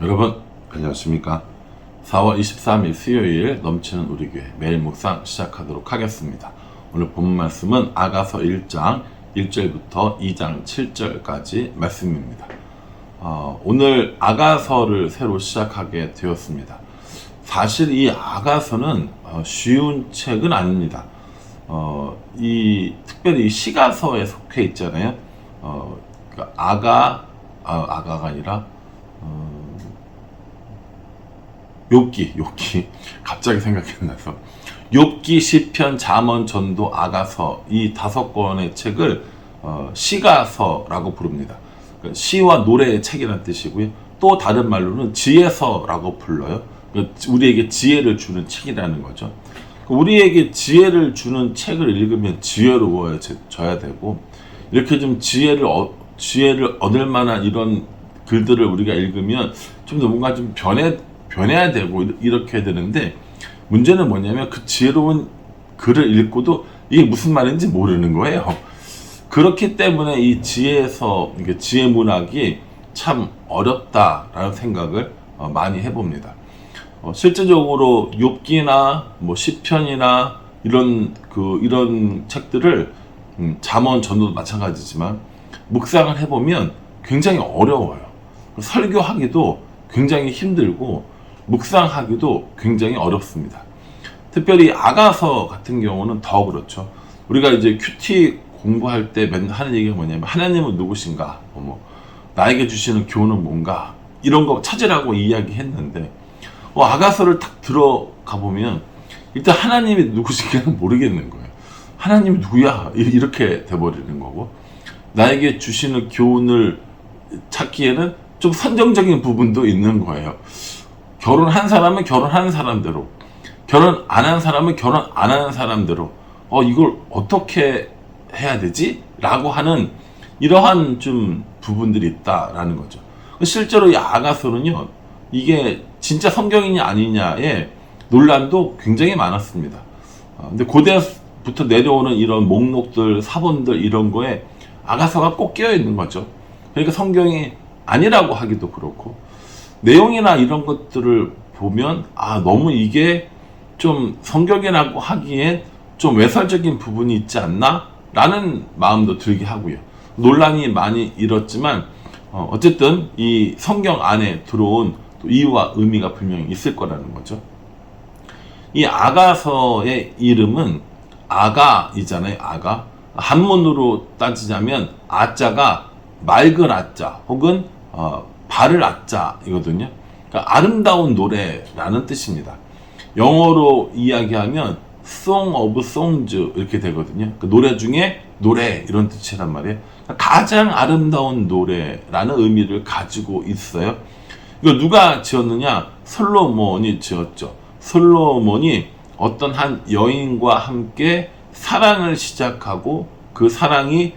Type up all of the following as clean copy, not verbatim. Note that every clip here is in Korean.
여러분 안녕하십니까. 4월 23일 수요일 넘치는 우리 교회 매일 묵상 시작하도록 하겠습니다. 오늘 본문 말씀은 아가서 1장 1절부터 2장 7절까지 말씀입니다. 오늘 아가서를 새로 시작하게 되었습니다. 사실 이 아가서는 쉬운 책은 아닙니다. 특별히 시가서에 속해 있잖아요. 그러니까 아가가 아니라 욥기 갑자기 생각이 나서 욥기, 시편, 잠언, 전도, 아가서 이 5권의 책을 시가서라고 부릅니다. 그러니까 시와 노래의 책이라는 뜻이고요. 또 다른 말로는 지혜서라고 불러요. 그러니까 우리에게 지혜를 주는 책이라는 거죠. 우리에게 지혜를 주는 책을 읽으면 지혜로워져야 되고, 이렇게 좀 지혜를 얻을 만한 이런 글들을 우리가 읽으면 좀 더 뭔가 좀 변해야 되고 이렇게 되는데, 문제는 뭐냐면 그 지혜로운 글을 읽고도 이게 무슨 말인지 모르는 거예요. 그렇기 때문에 이 지혜 문학이 참 어렵다라는 생각을 많이 해봅니다. 실제적으로 욥기나 시편이나 이런 책들을 잠언, 전도도 마찬가지지만 묵상을 해보면 굉장히 어려워요. 설교하기도 굉장히 힘들고 묵상하기도 굉장히 어렵습니다. 특별히 아가서 같은 경우는 더 그렇죠. 우리가 이제 큐티 공부할 때 맨날 하는 얘기가 뭐냐면 하나님은 누구신가, 나에게 주시는 교훈은 뭔가, 이런 거 찾으라고 이야기했는데 아가서를 딱 들어가 보면 일단 하나님이 누구신가는 모르겠는 거예요. 하나님이 누구야? 이렇게 돼버리는 거고, 나에게 주시는 교훈을 찾기에는 좀 선정적인 부분도 있는 거예요. 결혼한 사람은 결혼하는 사람대로, 결혼 안 한 사람은 결혼 안 하는 사람대로 이걸 어떻게 해야 되지? 라고 하는 이러한 좀 부분들이 있다라는 거죠. 실제로 이 아가서는요, 이게 진짜 성경이냐 아니냐의 논란도 굉장히 많았습니다. 근데 고대부터 내려오는 이런 목록들, 사본들 이런 거에 아가서가 꼭 끼어 있는 거죠. 그러니까 성경이 아니라고 하기도 그렇고, 내용이나 이런 것들을 보면 너무 이게 좀 성경이라고 하기엔 좀 외설적인 부분이 있지 않나? 라는 마음도 들게 하고요. 논란이 많이 일었지만 어쨌든 이 성경 안에 들어온 또 이유와 의미가 분명히 있을 거라는 거죠. 이 아가서의 이름은 아가이잖아요. 아가. 한문으로 따지자면 아자가 맑은 아자 혹은 바를 아자이거든요. 그러니까 아름다운 노래라는 뜻입니다. 영어로 이야기하면 Song of Songs 이렇게 되거든요. 그 노래 중에 노래 이런 뜻이란 말이에요. 가장 아름다운 노래라는 의미를 가지고 있어요. 이거 누가 지었느냐? 솔로몬이 지었죠. 솔로몬이 어떤 한 여인과 함께 사랑을 시작하고 그 사랑이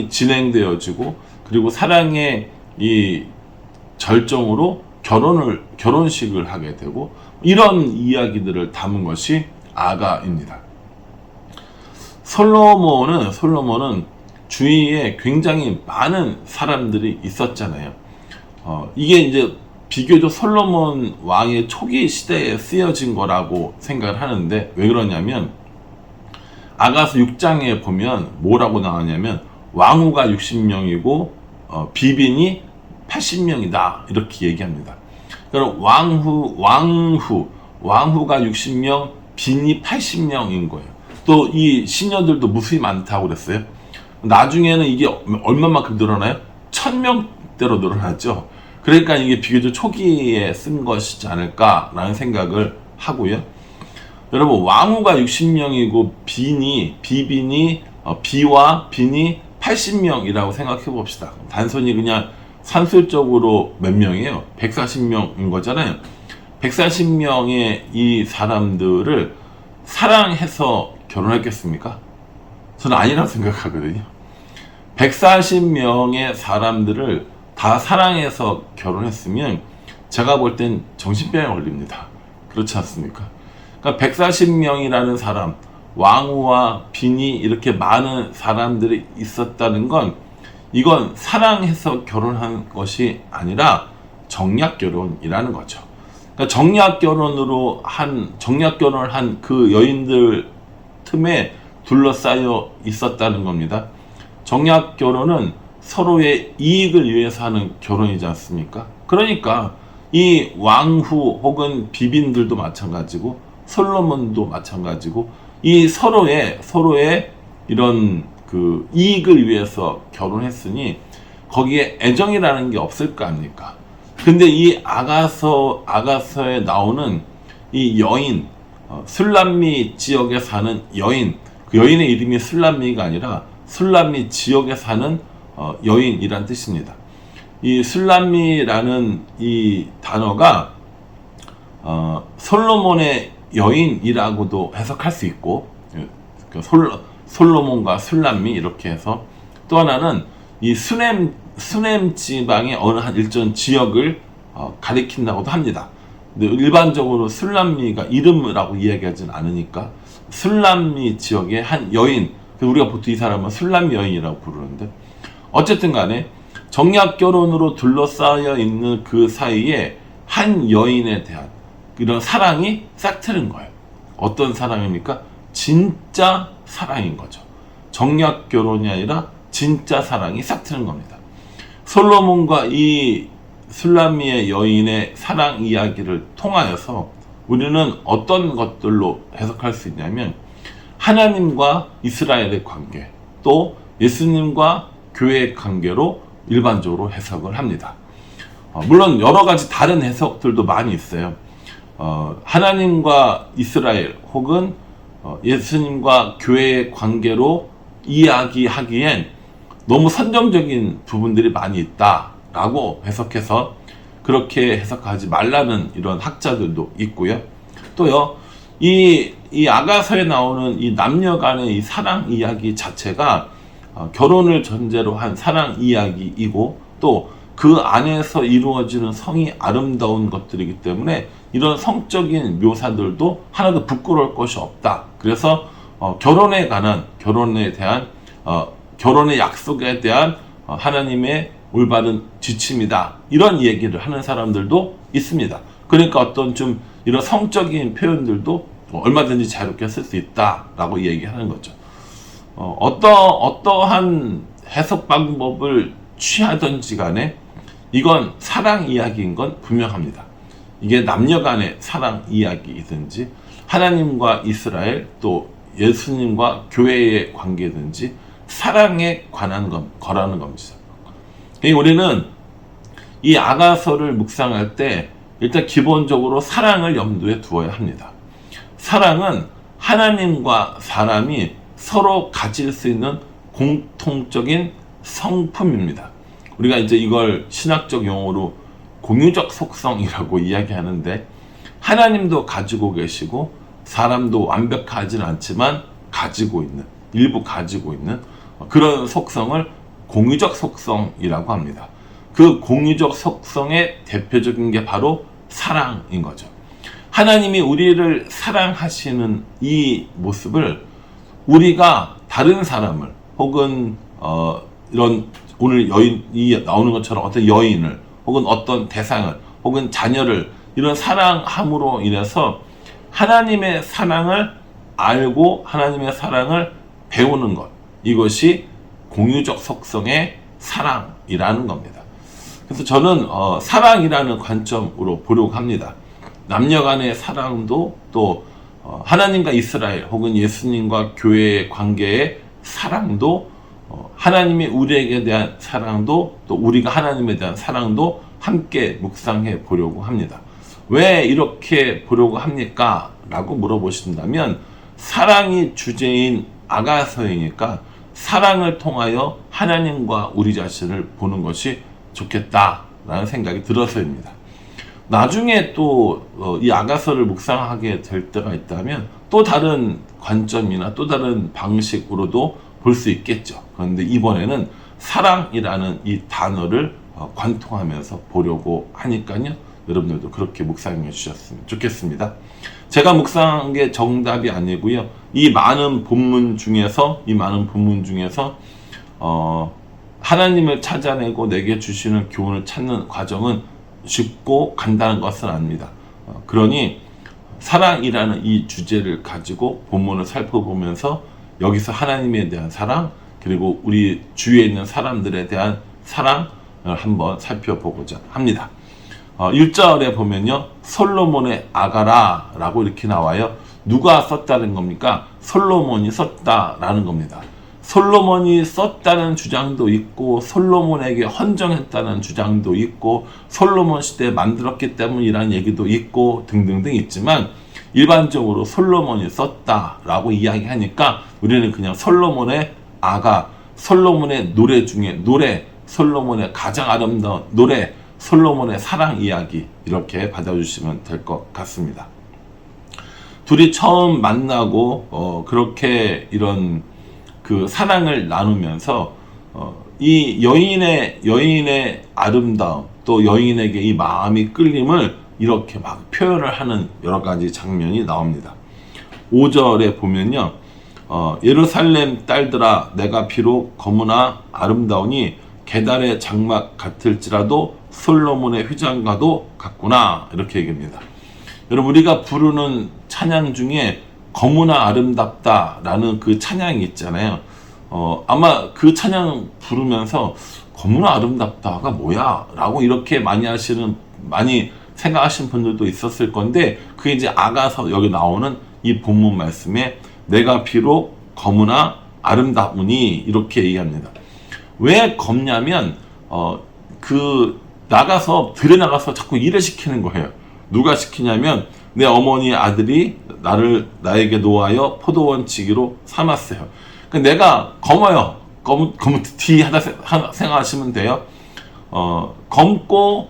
진행되어지고, 그리고 사랑의 이 절정으로 결혼식을 하게 되고, 이런 이야기들을 담은 것이 아가입니다. 솔로몬은 주위에 굉장히 많은 사람들이 있었잖아요. 이게 이제 비교적 솔로몬 왕의 초기 시대에 쓰여진 거라고 생각을 하는데, 왜 그러냐면 아가서 6장에 보면 뭐라고 나왔냐면 왕후가 60명이고 비빈이 80명이다 이렇게 얘기합니다. 그럼 왕후가 60명, 빈이 80명인 거예요. 또 이 시녀들도 무수히 많다고 그랬어요. 나중에는 이게 얼마만큼 늘어나요? 1000명대로 늘어났죠. 그러니까 이게 비교적 초기에 쓴 것이지 않을까라는 생각을 하고요. 여러분, 왕후가 60명이고 비와 빈이 80명이라고 생각해 봅시다. 단순히 그냥 산술적으로 몇 명이에요? 140명인 거잖아요. 140명의 이 사람들을 사랑해서 결혼했겠습니까? 저는 아니라고 생각하거든요. 140명의 사람들을 다 사랑해서 결혼했으면 제가 볼 땐 정신병에 걸립니다. 그렇지 않습니까? 그러니까 140명이라는 사람, 왕후와 빈이 이렇게 많은 사람들이 있었다는 건, 이건 사랑해서 결혼한 것이 아니라 정략 결혼이라는 거죠. 그러니까 정략 결혼을 한 그 여인들 틈에 둘러싸여 있었다는 겁니다. 정략 결혼은 서로의 이익을 위해서 하는 결혼이지 않습니까? 그러니까 이 왕후 혹은 비빈들도 마찬가지고 솔로몬도 마찬가지고 이 서로의 이런 그 이익을 위해서 결혼했으니 거기에 애정이라는 게 없을 거 아닙니까? 근데 이 아가서에 나오는 이 여인, 술람미 지역에 사는 여인, 그 여인의 이름이 술람미가 아니라 술람미 지역에 사는 여인이란 뜻입니다. 이 술람미라는 이 단어가 솔로몬의 여인이라고도 해석할 수 있고, 솔로몬과 술람미 이렇게 해서, 또 하나는 이 수넴 지방의 어느 한 일정 지역을 가리킨다고도 합니다. 근데 일반적으로 술람미가 이름이라고 이야기하진 않으니까 술람미 지역의 한 여인, 우리가 보통 이 사람은 술람미 여인이라고 부르는데, 어쨌든 간에 정략 결혼으로 둘러싸여 있는 그 사이에 한 여인에 대한 이런 사랑이 싹 트는 거예요. 어떤 사랑입니까? 진짜 사랑인 거죠. 정략 결혼이 아니라 진짜 사랑이 싹 트는 겁니다. 솔로몬과 이 술람미의 여인의 사랑 이야기를 통하여서 우리는 어떤 것들로 해석할 수 있냐면, 하나님과 이스라엘의 관계, 또 예수님과 교회의 관계로 일반적으로 해석을 합니다. 물론 여러 가지 다른 해석들도 많이 있어요. 하나님과 이스라엘 혹은 예수님과 교회의 관계로 이야기하기엔 너무 선정적인 부분들이 많이 있다라고 해석해서 그렇게 해석하지 말라는 이런 학자들도 있고요. 또요, 이 아가서에 나오는 이 남녀 간의 이 사랑 이야기 자체가 결혼을 전제로 한 사랑 이야기이고, 또 그 안에서 이루어지는 성이 아름다운 것들이기 때문에 이런 성적인 묘사들도 하나도 부끄러울 것이 없다. 그래서 결혼에 대한 결혼의 약속에 대한 하나님의 올바른 지침이다, 이런 얘기를 하는 사람들도 있습니다. 그러니까 어떤 좀 이런 성적인 표현들도 얼마든지 자유롭게 쓸 수 있다라고 얘기하는 거죠. 어떠한 해석 방법을 취하든지 간에 이건 사랑 이야기인 건 분명합니다. 이게 남녀 간의 사랑 이야기이든지 하나님과 이스라엘, 또 예수님과 교회의 관계든지 사랑에 관한 거라는 겁니다. 우리는 이 아가서를 묵상할 때 일단 기본적으로 사랑을 염두에 두어야 합니다. 사랑은 하나님과 사람이 서로 가질 수 있는 공통적인 성품입니다. 우리가 이제 이걸 신학적 용어로 공유적 속성이라고 이야기하는데, 하나님도 가지고 계시고 사람도 완벽하지는 않지만 일부 가지고 있는 그런 속성을 공유적 속성이라고 합니다. 그 공유적 속성의 대표적인 게 바로 사랑인 거죠. 하나님이 우리를 사랑하시는 이 모습을 우리가 다른 사람을, 혹은 이런 오늘 여인이 나오는 것처럼 어떤 여인을, 혹은 어떤 대상을, 혹은 자녀를 이런 사랑함으로 인해서 하나님의 사랑을 알고 하나님의 사랑을 배우는 것, 이것이 공유적 속성의 사랑이라는 겁니다. 그래서 저는 사랑이라는 관점으로 보려고 합니다. 남녀 간의 사랑도, 또 하나님과 이스라엘 혹은 예수님과 교회의 관계의 사랑도, 하나님이 우리에게 대한 사랑도, 또 우리가 하나님에 대한 사랑도 함께 묵상해 보려고 합니다. 왜 이렇게 보려고 합니까? 라고 물어보신다면, 사랑이 주제인 아가서이니까 사랑을 통하여 하나님과 우리 자신을 보는 것이 좋겠다라는 생각이 들어서입니다. 나중에 또 이 아가서를 묵상하게 될 때가 있다면 또 다른 관점이나 또 다른 방식으로도 볼 수 있겠죠. 그런데 이번에는 사랑이라는 이 단어를 관통하면서 보려고 하니까요, 여러분들도 그렇게 묵상해 주셨으면 좋겠습니다. 제가 묵상한 게 정답이 아니고요, 이 많은 본문 중에서 하나님을 찾아내고 내게 주시는 교훈을 찾는 과정은 쉽고 간단한 것은 아닙니다. 그러니 사랑이라는 이 주제를 가지고 본문을 살펴보면서 여기서 하나님에 대한 사랑, 그리고 우리 주위에 있는 사람들에 대한 사랑을 한번 살펴보고자 합니다. 1절에 보면요, 솔로몬의 아가라 라고 이렇게 나와요. 누가 썼다는 겁니까? 솔로몬이 썼다라는 겁니다. 솔로몬이 썼다는 주장도 있고, 솔로몬에게 헌정했다는 주장도 있고, 솔로몬 시대에 만들었기 때문이라는 얘기도 있고 등등등 있지만, 일반적으로 솔로몬이 썼다라고 이야기하니까 우리는 그냥 솔로몬의 아가, 솔로몬의 노래 중에 노래, 솔로몬의 가장 아름다운 노래, 솔로몬의 사랑 이야기, 이렇게 받아주시면 될 것 같습니다. 둘이 처음 만나고 그렇게 이런 그 사랑을 나누면서 이 여인의 아름다움, 또 여인에게 이 마음이 끌림을 이렇게 막 표현을 하는 여러 가지 장면이 나옵니다. 5절에 보면요, 예루살렘 딸들아, 내가 비록 거무나 아름다우니 계달의 장막 같을지라도 솔로몬의 휘장과도 같구나, 이렇게 얘기합니다. 여러분, 우리가 부르는 찬양 중에 거무나 아름답다라는 그 찬양이 있잖아요. 아마 그 찬양 부르면서 거무나 아름답다가 뭐야? 라고 이렇게 많이 생각하시는 분들도 있었을 건데, 그게 이제 아가서 여기 나오는 이 본문 말씀에 내가 비록 거무나 아름다우니 이렇게 얘기합니다. 왜 겁냐면 들여나가서 자꾸 일을 시키는 거예요. 누가 시키냐면 내 어머니 아들이 나에게 노하여 포도원 지기로 삼았어요. 그러니까 내가 검어요. 검티 하다 생각하시면 돼요. 검고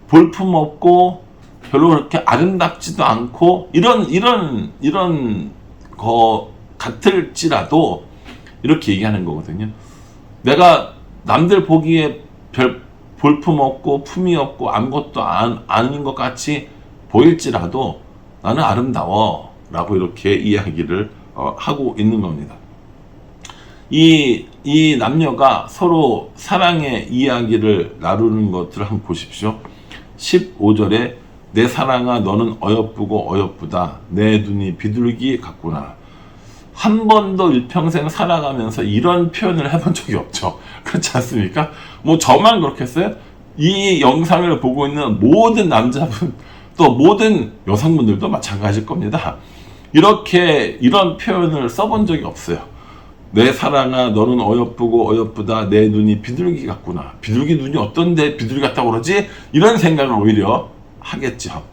볼품 없고 별로 그렇게 아름답지도 않고 이런 거 같을지라도 이렇게 얘기하는 거거든요. 내가 남들 보기에 별 볼품 없고 품이 없고 아무것도 아닌 것 같이 보일지라도 나는 아름다워 라고 이렇게 이야기를 하고 있는 겁니다. 이 남녀가 서로 사랑의 이야기를 나누는 것들을 한번 보십시오. 15절에 내 사랑아 너는 어여쁘고 어여쁘다, 내 눈이 비둘기 같구나. 한 번도 일평생 살아가면서 이런 표현을 해본 적이 없죠. 그렇지 않습니까? 뭐 저만 그렇겠어요? 이 영상을 보고 있는 모든 남자분, 또 모든 여성분들도 마찬가지일 겁니다. 이런 표현을 써본 적이 없어요. 내 사랑아 너는 어여쁘고 어여쁘다, 내 눈이 비둘기 같구나. 비둘기 눈이 어떤데 비둘기 같다고 그러지? 이런 생각을 오히려 하겠죠.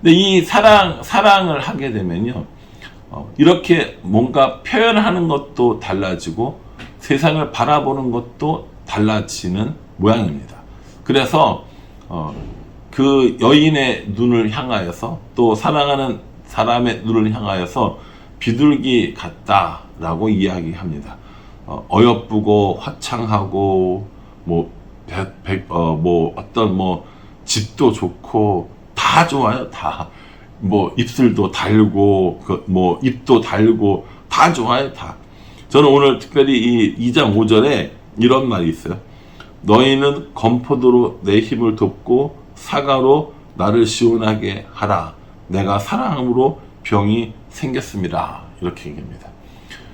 근데 이 사랑을 하게 되면요, 이렇게 뭔가 표현하는 것도 달라지고 세상을 바라보는 것도 달라지는 모양입니다. 그래서 그 여인의 눈을 향하여서, 또 사랑하는 사람의 눈을 향하여서 비둘기 같다라고 이야기합니다. 어여쁘고 화창하고 어떤 집도 좋고 다 좋아요. 다 입술도 달고 입도 달고 다 좋아요. 다. 저는 오늘 특별히 이 2장 5절에 이런 말이 있어요. 너희는 검포도로 내 힘을 돕고 사과로 나를 시원하게 하라. 내가 사랑으로 병이 생겼습니다. 이렇게 얘기합니다.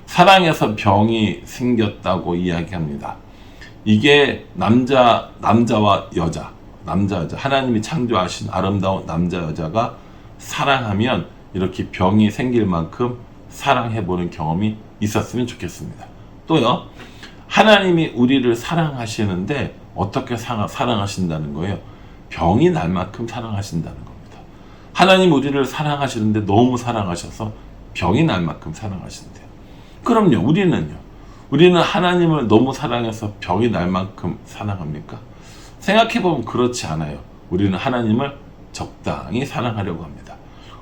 사랑에서 병이 생겼다고 이야기합니다. 이게 남자와 여자, 하나님이 창조하신 아름다운 남자 여자가 사랑하면 이렇게 병이 생길 만큼 사랑해보는 경험이 있었으면 좋겠습니다. 또요, 하나님이 우리를 사랑하시는데 어떻게 사랑하신다는 거예요? 병이 날 만큼 사랑하신다는 겁니다. 하나님 우리를 사랑하시는데 너무 사랑하셔서 병이 날 만큼 사랑하신대요. 그럼요, 우리는 하나님을 너무 사랑해서 병이 날 만큼 사랑합니까? 생각해보면 그렇지 않아요. 우리는 하나님을 적당히 사랑하려고 합니다.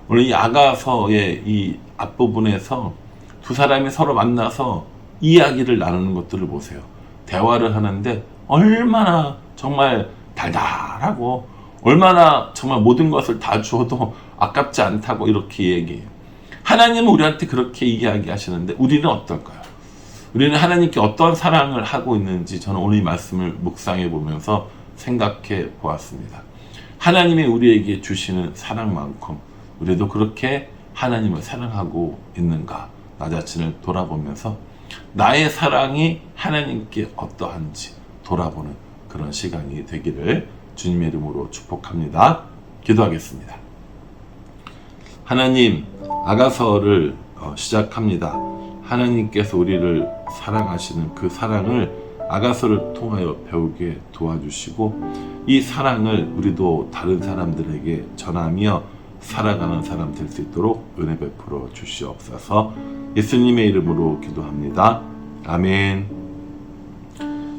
오늘 이 아가서의 이 앞부분에서 두 사람이 서로 만나서 이야기를 나누는 것들을 보세요. 대화를 하는데 얼마나 정말 달달하고, 얼마나 정말 모든 것을 다 주어도 아깝지 않다고 이렇게 얘기해요. 하나님은 우리한테 그렇게 이야기하시는데 우리는 어떨까요? 우리는 하나님께 어떤 사랑을 하고 있는지 저는 오늘 이 말씀을 묵상해 보면서 생각해 보았습니다. 하나님이 우리에게 주시는 사랑만큼 우리도 그렇게 하나님을 사랑하고 있는가, 나 자신을 돌아보면서 나의 사랑이 하나님께 어떠한지 돌아보는 그런 시간이 되기를 주님의 이름으로 축복합니다. 기도하겠습니다. 하나님, 아가서를 시작합니다. 하나님께서 우리를 사랑하시는 그 사랑을 아가서를 통하여 배우게 도와주시고, 이 사랑을 우리도 다른 사람들에게 전하며 살아가는 사람 될 수 있도록 은혜 베풀어 주시옵소서. 예수님의 이름으로 기도합니다. 아멘.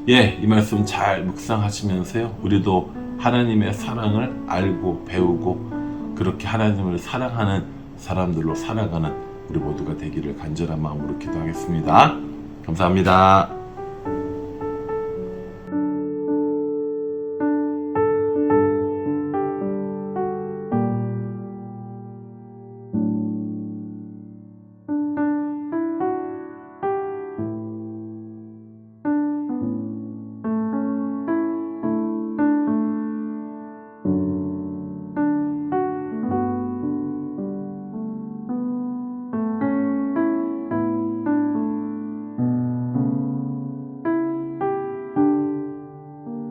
예, 이 말씀 잘 묵상하시면서요, 우리도 하나님의 사랑을 알고 배우고 그렇게 하나님을 사랑하는 사람들로 살아가는 우리 모두가 되기를 간절한 마음으로 기도하겠습니다. 감사합니다.